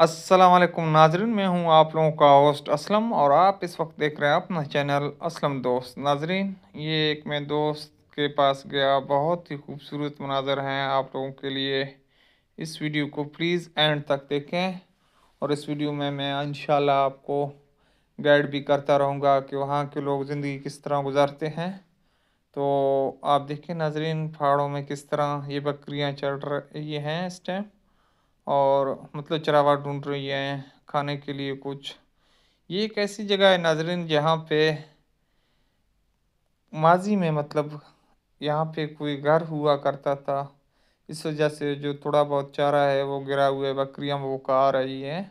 अस्सलाम वालेकुम नाजरीन, मैं हूं आप लोगों का होस्ट असलम और आप इस वक्त देख रहे हैं अपना चैनल असलम दोस्त। नाजरीन, ये एक मैं दोस्त के पास गया, बहुत ही खूबसूरत मनाजर हैं आप लोगों के लिए। इस वीडियो को प्लीज़ एंड तक देखें और इस वीडियो में मैं इंशाल्लाह आपको गाइड भी करता रहूँगा कि वहाँ के लोग ज़िंदगी किस तरह गुजारते हैं। तो आप देखें नाजरीन, पहाड़ों में किस तरह ये बकरियाँ चढ़ रही हैं इस टाइम, और मतलब चरावा ढूंढ रही हैं खाने के लिए कुछ। ये एक ऐसी जगह है नाजरीन जहाँ पे माजी में मतलब यहाँ पे कोई घर हुआ करता था। इस वजह से जो थोड़ा बहुत चारा है वो गिरा हुआ है, बकरियाँ वो खा रही हैं।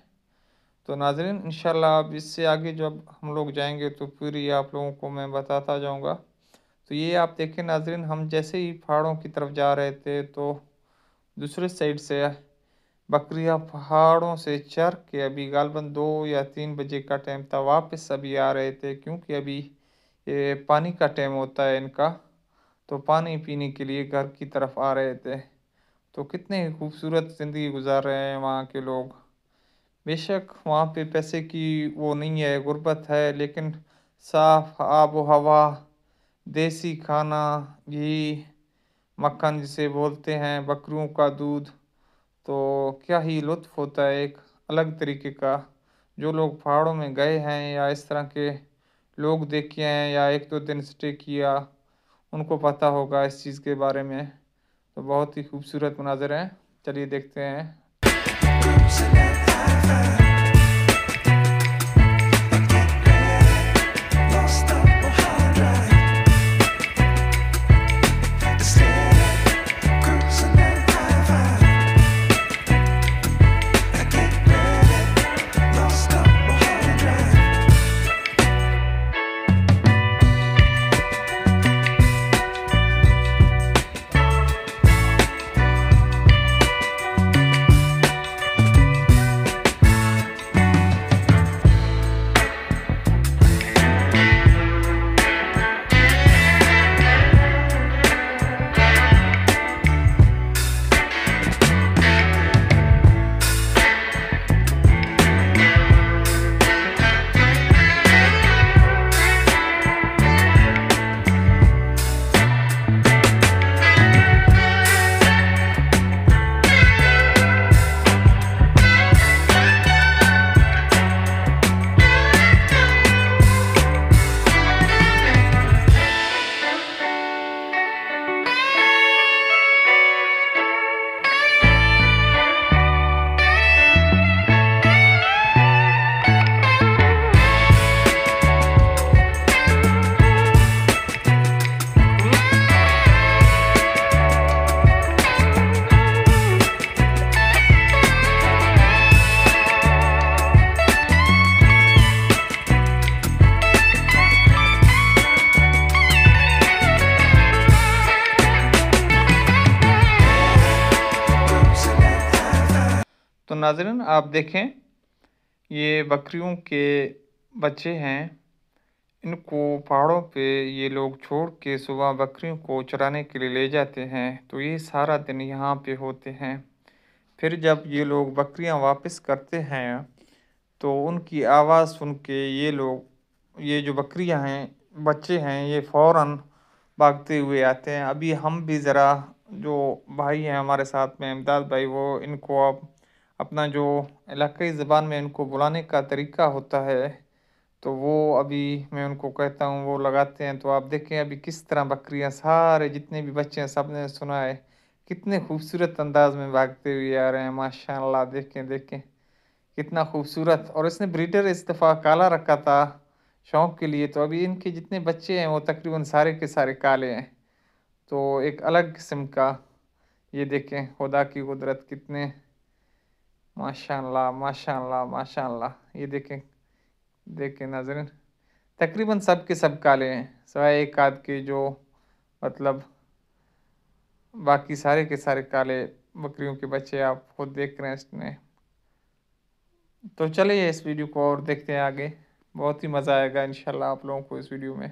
तो नाजरीन इंशाल्लाह अब इससे आगे जब हम लोग जाएंगे तो फिर ये आप लोगों को मैं बताता जाऊंगा। तो ये आप देखें नाजरीन, हम जैसे ही पहाड़ों की तरफ जा रहे थे तो दूसरे साइड से बकरियां पहाड़ों से चढ़ के अभी गालबन 2 या 3 बजे का टाइम था, वापस अभी आ रहे थे, क्योंकि अभी ये पानी का टाइम होता है इनका। तो पानी पीने के लिए घर की तरफ आ रहे थे। तो कितने खूबसूरत ज़िंदगी गुजार रहे हैं वहाँ के लोग। बेशक वहाँ पे पैसे की वो नहीं है, गुर्बत है, लेकिन साफ आब हवा, देसी खाना, घी, मक्खन जिसे बोलते हैं, बकरियों का दूध, तो क्या ही लुत्फ़ होता है एक अलग तरीके का। जो लोग पहाड़ों में गए हैं या इस तरह के लोग देखे हैं या 1-2 दिन स्टे किया, उनको पता होगा इस चीज़ के बारे में। तो बहुत ही खूबसूरत मनाज़र हैं, चलिए देखते हैं। तो नाज़रीन आप देखें, ये बकरियों के बच्चे हैं, इनको पहाड़ों पे ये लोग छोड़ के सुबह बकरियों को चराने के लिए ले जाते हैं। तो ये सारा दिन यहाँ पे होते हैं। फिर जब ये लोग बकरियाँ वापस करते हैं तो उनकी आवाज़ सुन के ये लोग, ये जो बकरियाँ हैं, बच्चे हैं, ये फ़ौरन भागते हुए आते हैं। अभी हम भी ज़रा, जो भाई हैं हमारे साथ में इमदाद भाई, वो इनको अब अपना जो इलाकाई ज़बान में इनको बुलाने का तरीका होता है, तो वो अभी मैं उनको कहता हूँ वो लगाते हैं। तो आप देखें अभी किस तरह बकरियाँ, सारे जितने भी बच्चे हैं, सब ने सुना है, कितने खूबसूरत अंदाज में भागते हुए आ रहे हैं। माशाल्लाह, देखें देखें कितना खूबसूरत। और इसने ब्रीडर इस दफ़ा काला रखा था शौक़ के लिए, तो अभी इनके जितने बच्चे हैं वो तकरीबन सारे के सारे काले हैं। तो एक अलग किस्म का, ये देखें खुदा की कुदरत, कितने माशाल्लाह माशाल्लाह माशाल्लाह। ये देखें देखें नाज़रीन, तकरीबन सब के सब काले हैं, सिवाय एक आध के जो मतलब, बाकी सारे के सारे काले बकरियों के बच्चे आप खुद देख रहे हैं इसमें। तो चलिए इस वीडियो को और देखते हैं आगे, बहुत ही मज़ा आएगा इंशाल्लाह आप लोगों को इस वीडियो में।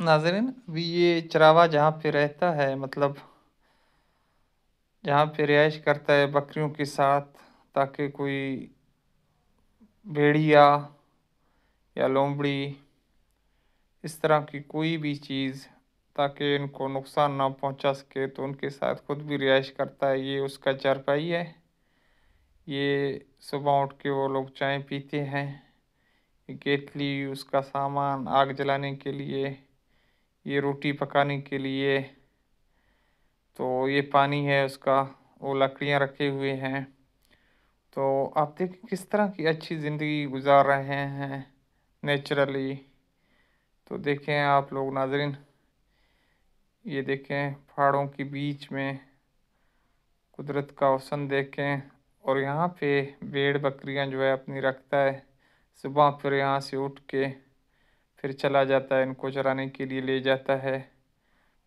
नाज़रीन, अभी ये चरावा जहाँ पे रहता है, मतलब जहाँ पे रिहाइश करता है बकरियों के साथ, ताकि कोई भेड़िया या लोमड़ी, इस तरह की कोई भी चीज़, ताकि इनको नुकसान ना पहुंचा सके, तो उनके साथ खुद भी रिहाइश करता है। ये उसका चारपाई है। ये सुबह उठ के वो लोग चाय पीते हैं। ये केतली उसका सामान आग जलाने के लिए, ये रोटी पकाने के लिए, तो ये पानी है उसका, वो लकड़ियाँ रखे हुए हैं। तो आप देखिए किस तरह की अच्छी ज़िंदगी गुजार रहे हैं नेचुरली। तो देखें आप लोग नाज़रीन, ये देखें पहाड़ों के बीच में कुदरत का हुस्न देखें। और यहाँ पे भेड़ बकरियाँ जो है अपनी रखता है। सुबह फिर यहाँ से उठ के फिर चला जाता है, इनको चराने के लिए ले जाता है।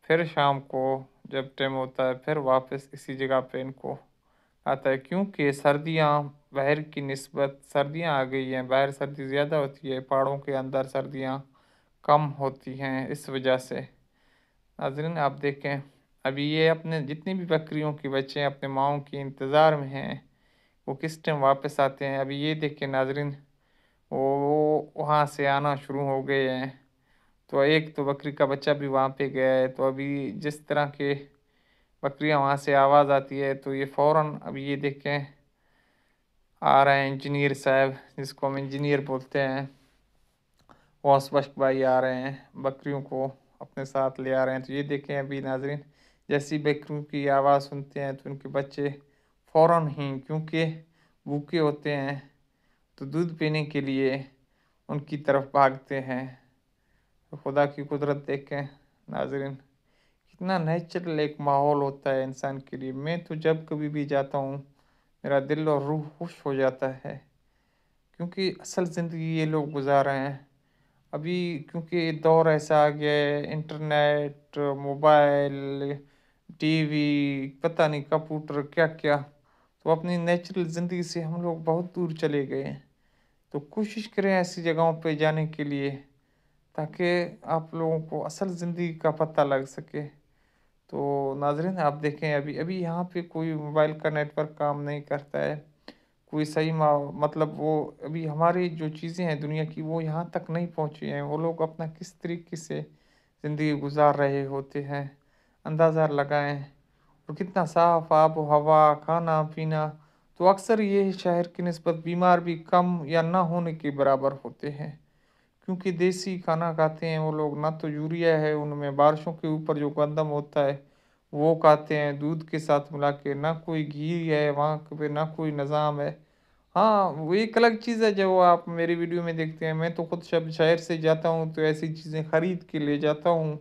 फिर शाम को जब टाइम होता है फिर वापस इसी जगह पे इनको आता है, क्योंकि सर्दियाँ बाहर की निस्बत सर्दियाँ आ गई हैं। बाहर सर्दी ज़्यादा होती है, पहाड़ों के अंदर सर्दियाँ कम होती हैं। इस वजह से नाज़रीन आप देखें, अभी ये अपने जितनी भी बकरियों के बच्चे हैं अपने माओं के इंतज़ार में हैं, वो किस टाइम वापस आते हैं। अभी ये देखें नाज़रीन, वो वहाँ से आना शुरू हो गए हैं। तो एक तो बकरी का बच्चा भी वहाँ पे गया है। तो अभी जिस तरह के बकरियाँ वहाँ से आवाज़ आती है, तो ये फ़ौरन अभी ये देखें आ रहे हैं इंजीनियर साहब, जिसको हम इंजीनियर बोलते हैं, वॉशबश्क भाई आ रहे हैं, बकरियों को अपने साथ ले आ रहे हैं। तो ये देखें अभी नाज़रीन, जैसी बकरियों की आवाज़ सुनते हैं तो उनके बच्चे फ़ौरन ही, क्योंकि भूखे होते हैं, तो दूध पीने के लिए उनकी तरफ भागते हैं। तो खुदा की कुदरत देखें नाज़रीन, कितना नेचुरल एक माहौल होता है इंसान के लिए। मैं तो जब कभी भी जाता हूँ मेरा दिल और रूह खुश हो जाता है, क्योंकि असल ज़िंदगी ये लोग गुजार रहे हैं अभी। क्योंकि दौर ऐसा आ गया है, इंटरनेट, मोबाइल, टीवी, पता नहीं कंप्यूटर क्या क्या, तो अपनी नेचुरल ज़िंदगी से हम लोग बहुत दूर चले गए हैं। तो कोशिश करें ऐसी जगहों पे जाने के लिए, ताकि आप लोगों को असल ज़िंदगी का पता लग सके। तो नाज़रीन आप देखें, अभी अभी यहाँ पे कोई मोबाइल का नेटवर्क काम नहीं करता है, कोई सही मतलब वो अभी हमारी जो चीज़ें हैं दुनिया की, वो यहाँ तक नहीं पहुँची हैं। वो लोग अपना किस तरीके से ज़िंदगी गुजार रहे होते हैं, अंदाज़ा लगाएं। और कितना साफ़ आब व हवा, खाना पीना, तो अक्सर ये शहर की निस्बत बीमार भी कम या ना होने के बराबर होते हैं, क्योंकि देसी खाना खाते हैं वो लोग। ना तो यूरिया है उनमें, बारिशों के ऊपर जो गंदम होता है वो खाते हैं दूध के साथ मिला के, ना कोई घी है वहाँ पे, ना कोई निज़ाम है। हाँ, वो एक अलग चीज़ है जो आप मेरी वीडियो में देखते हैं। मैं तो खुद जब शहर से जाता हूँ तो ऐसी चीज़ें ख़रीद के ले जाता हूँ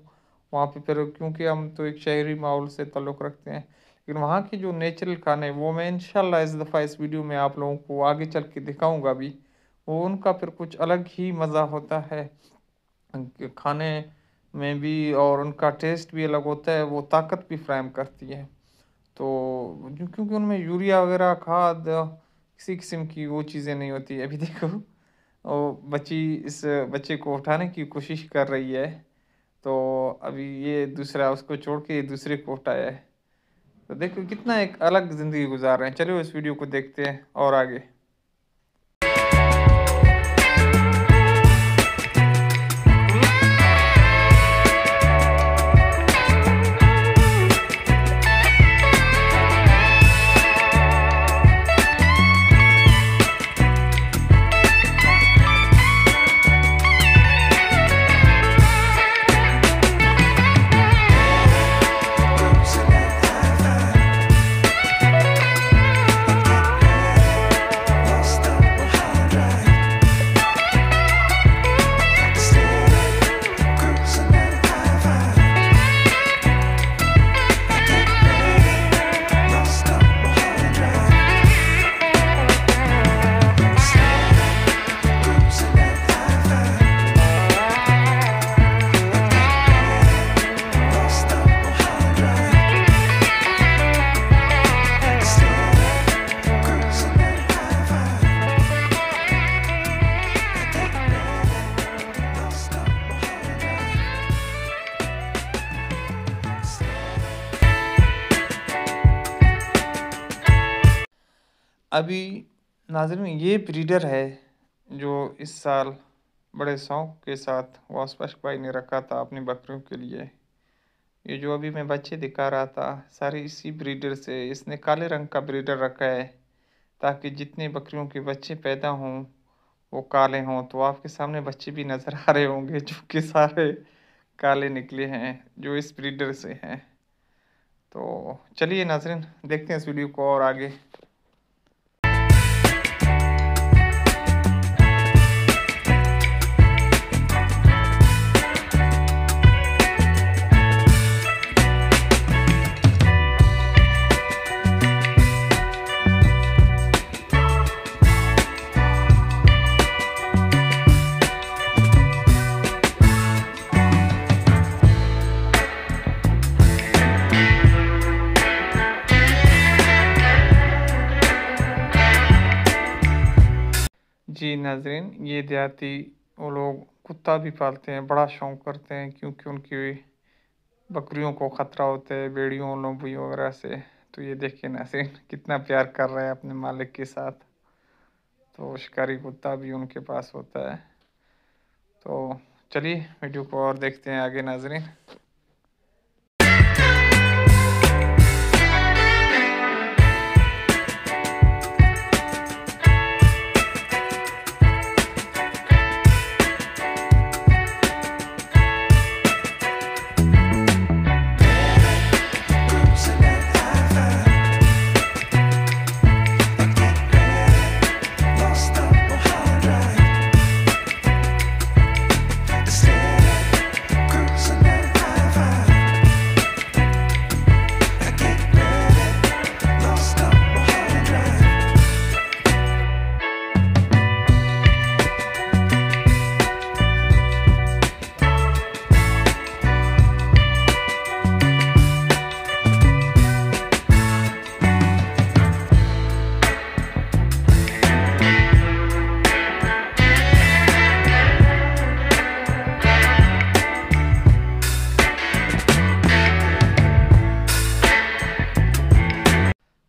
वहाँ पे, फिर क्योंकि हम तो एक शहरी माहौल से ताल्लुक़ रखते हैं। लेकिन वहाँ के जो नेचुरल खाने, वो मैं इंशाल्लाह इस दफ़ा इस वीडियो में आप लोगों को आगे चल के दिखाऊँगा भी। वो उनका फिर कुछ अलग ही मज़ा होता है खाने में भी, और उनका टेस्ट भी अलग होता है, वो ताकत भी फ्राहम करती है। तो क्योंकि उनमें यूरिया वगैरह खाद किसी किस्म की वो चीज़ें नहीं होती। अभी देखो वो बच्ची इस बच्चे को उठाने की कोशिश कर रही है, तो अभी ये दूसरा उसको छोड़ के दूसरे को उठाया है। तो देखो कितना एक अलग ज़िंदगी गुजार रहे हैं। चलो इस वीडियो को देखते हैं और आगे। अभी नाज़रीन ये ब्रीडर है जो इस साल बड़े शौक के साथ वास्पश भाई ने रखा था अपनी बकरियों के लिए। ये जो अभी मैं बच्चे दिखा रहा था सारे इसी ब्रीडर से। इसने काले रंग का ब्रीडर रखा है ताकि जितने बकरियों के बच्चे पैदा हों वो काले हों। तो आपके सामने बच्चे भी नज़र आ रहे होंगे जो कि सारे काले निकले हैं जो इस ब्रीडर से हैं। तो चलिए नाज़रीन देखते हैं इस वीडियो को और आगे। जी नाज़रीन, ये देहाती वो लोग कुत्ता भी पालते हैं, बड़ा शौक़ करते हैं क्योंकि उनकी बकरियों को ख़तरा होता है भेड़ियों लोमड़ी वगैरह से। तो ये देखिए नाज़रीन कितना प्यार कर रहा है अपने मालिक के साथ। तो शिकारी कुत्ता भी उनके पास होता है। तो चलिए वीडियो को और देखते हैं आगे नाज़रीन।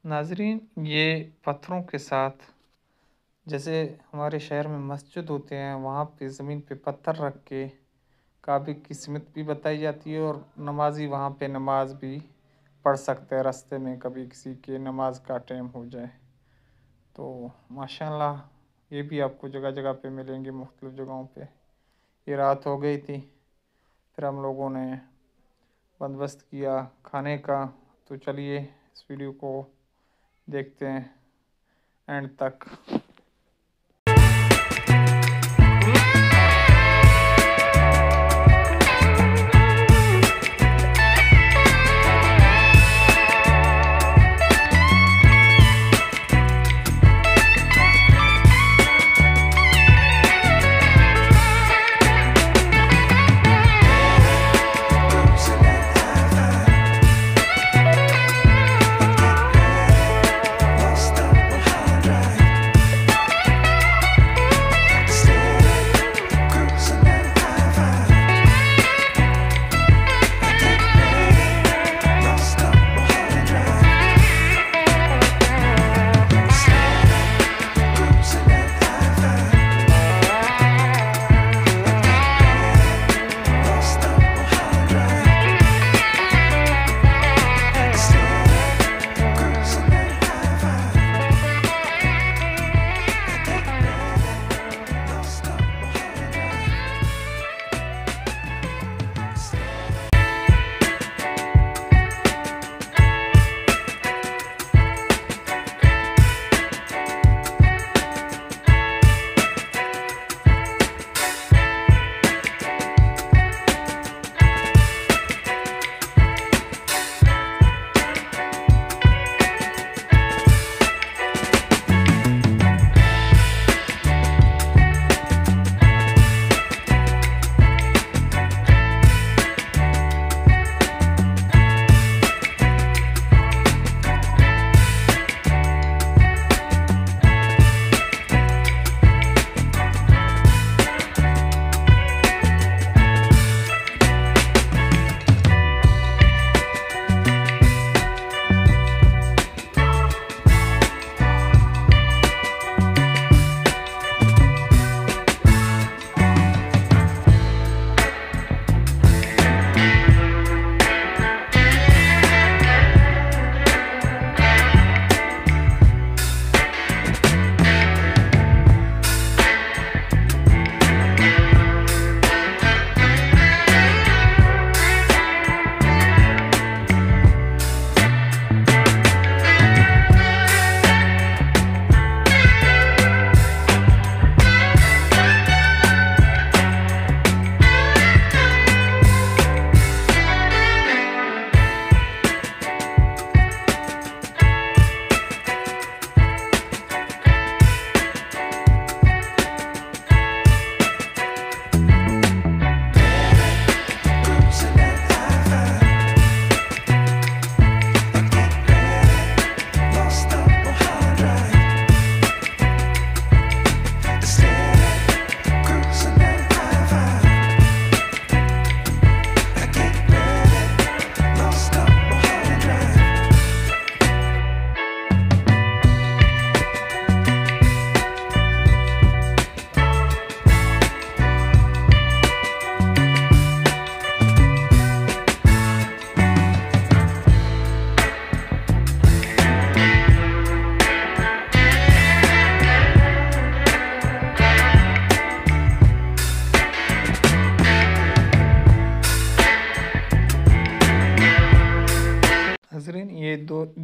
नाज़रीन ये पत्थरों के साथ जैसे हमारे शहर में मस्जिद होते हैं वहाँ पे ज़मीन पे पत्थर रख के काबे की सिमत भी बताई जाती है और नमाजी वहाँ पे नमाज भी पढ़ सकते हैं रास्ते में कभी किसी के नमाज का टाइम हो जाए। तो माशाल्लाह ये भी आपको जगह जगह पे मिलेंगे मुख्तलिफ़ जगहों पे। ये रात हो गई थी फिर हम लोगों ने बंदोबस्त किया खाने का। तो चलिए इस वीडियो को देखते हैं एंड तक।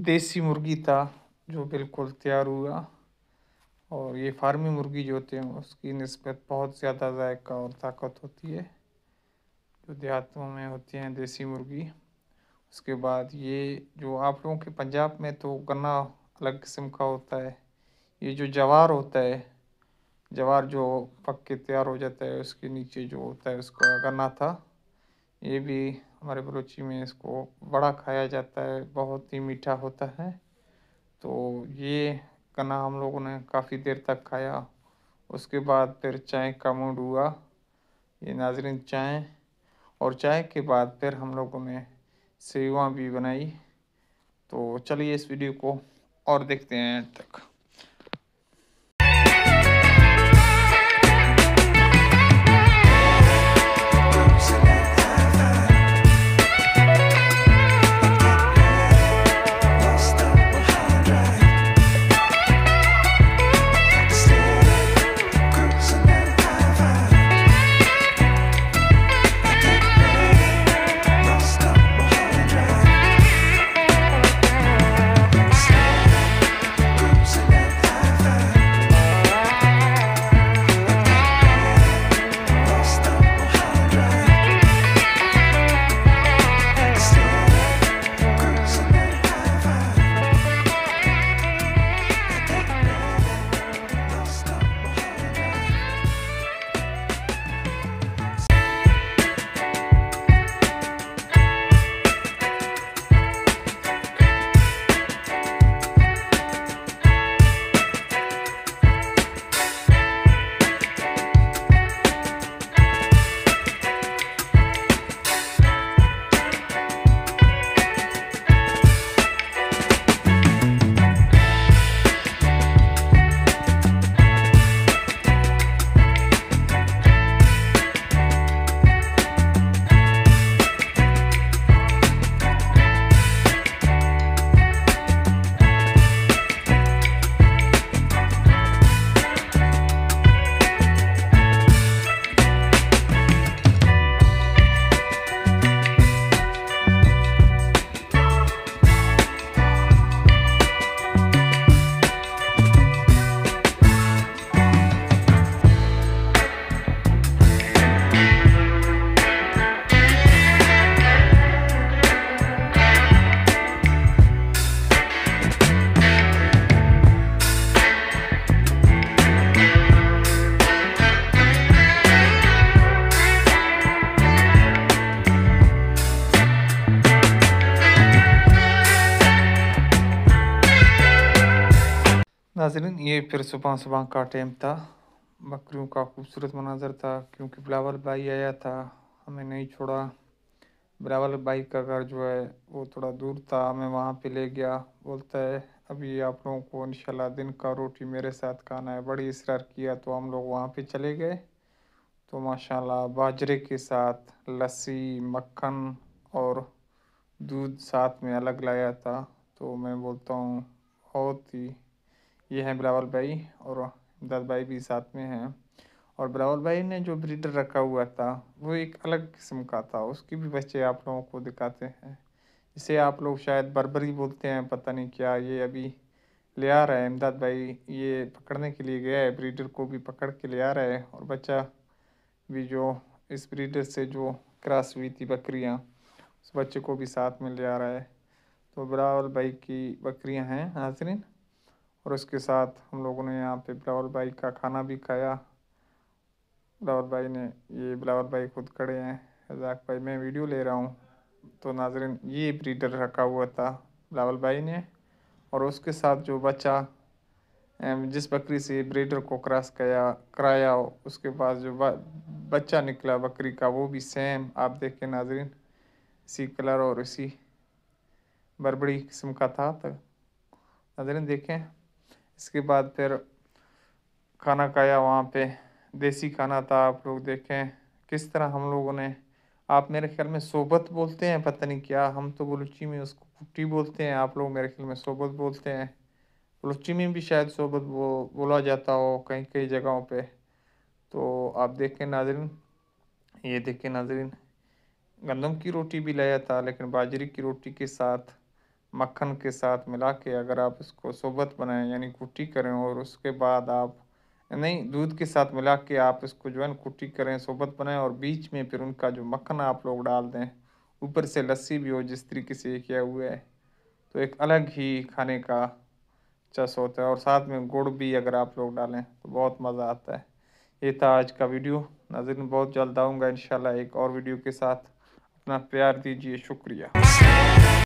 देसी मुर्गी था जो बिल्कुल तैयार हुआ। और ये फार्मी मुर्गी जो होती है उसकी निस्बत बहुत ज़्यादा जायका और ताकत होती है जो देहातों में होती हैं देसी मुर्गी। उसके बाद ये जो आप लोगों के पंजाब में तो गन्ना अलग किस्म का होता है, ये जो जवार होता है, जवार जो पक के तैयार हो जाता है उसके नीचे जो होता है उसका गन्ना था। ये भी हमारे बलूची में इसको बड़ा खाया जाता है, बहुत ही मीठा होता है। तो ये गन्ना हम लोगों ने काफ़ी देर तक खाया। उसके बाद फिर चाय का मूड हुआ, ये नाज़रीन चाय। और चाय के बाद फिर हम लोगों ने सेवयां भी बनाई। तो चलिए इस वीडियो को और देखते हैं एंड तक। नाज़रीन ये फिर सुबह सुबह का टाइम था, बकरियों का खूबसूरत मनाजर था क्योंकि बिलावल भाई आया था, हमें नहीं छोड़ा। बिलावल भाई का घर जो है वो थोड़ा दूर था, हमें वहाँ पे ले गया। बोलता है अभी आप लोगों को इंशाल्लाह दिन का रोटी मेरे साथ खाना है। बड़ी इसरार किया तो हम लोग वहाँ पे चले गए। तो माशाल्लाह बाजरे के साथ लस्सी, मक्खन और दूध साथ में अलग लाया था। तो मैं बोलता हूँ बहुत ही, ये हैं बिलावल भाई और इमदाद भाई भी साथ में हैं। और बिलावल भाई ने जो ब्रीडर रखा हुआ था वो एक अलग किस्म का था, उसकी भी बच्चे आप लोगों को दिखाते हैं। इसे आप लोग शायद बर्बरी बोलते हैं, पता नहीं क्या। ये अभी ले आ रहा है इमदाद भाई, ये पकड़ने के लिए गया है, ब्रीडर को भी पकड़ के ले आ रहा है। और बच्चा भी जो इस ब्रीडर से जो क्रॉस हुई थी बकरियां, उस बच्चे को भी साथ में ले आ रहा है। तो बिलावल भाई की बकरियां हैं नाज़रीन। और उसके साथ हम लोगों ने यहाँ पे बिलावल भाई का खाना भी खाया। बिलावल भाई ने, ये बिलावल भाई खुद खड़े हैं, रज़ाक भाई मैं वीडियो ले रहा हूँ। तो नाज़रीन ये ब्रीडर रखा हुआ था बिलावल भाई ने। और उसके साथ जो बच्चा जिस बकरी से ब्रीडर को क्रॉस कराया उसके पास जो बच्चा निकला बकरी का वो भी सेम आप देखें नाज़रीन, इसी कलर और इसी बर्बरी किस्म का था। तो नाज़रीन देखें, इसके बाद फिर खाना खाया वहाँ पे, देसी खाना था। आप लोग देखें किस तरह हम लोगों ने, आप मेरे ख्याल में सोबत बोलते हैं, पता नहीं क्या, हम तो बलूची में उसको कुट्टी बोलते हैं, आप लोग मेरे ख्याल में सोबत बोलते हैं। बलूची में भी शायद सोबत बोला जाता हो कहीं कई जगहों पे। तो आप देखें नाज़रीन, ये देखें नाज़रीन, गंदम की रोटी भी लाया था लेकिन बाजरे की रोटी के साथ मक्खन के साथ मिला के अगर आप इसको शरबत बनाएं यानी कुट्टी करें और उसके बाद आप नहीं दूध के साथ मिला के आप इसको जो है ना कुट्टी करें शरबत बनाएं और बीच में फिर उनका जो मक्खन आप लोग डाल दें, ऊपर से लस्सी भी हो जिस तरीके से ये किया हुआ है, तो एक अलग ही खाने का चस होता है और साथ में गुड़ भी अगर आप लोग डालें तो बहुत मज़ा आता है। ये था आज का वीडियो नाज़रीन, बहुत जल्द आऊँगा इंशाल्लाह एक और वीडियो के साथ। अपना प्यार दीजिए, शुक्रिया।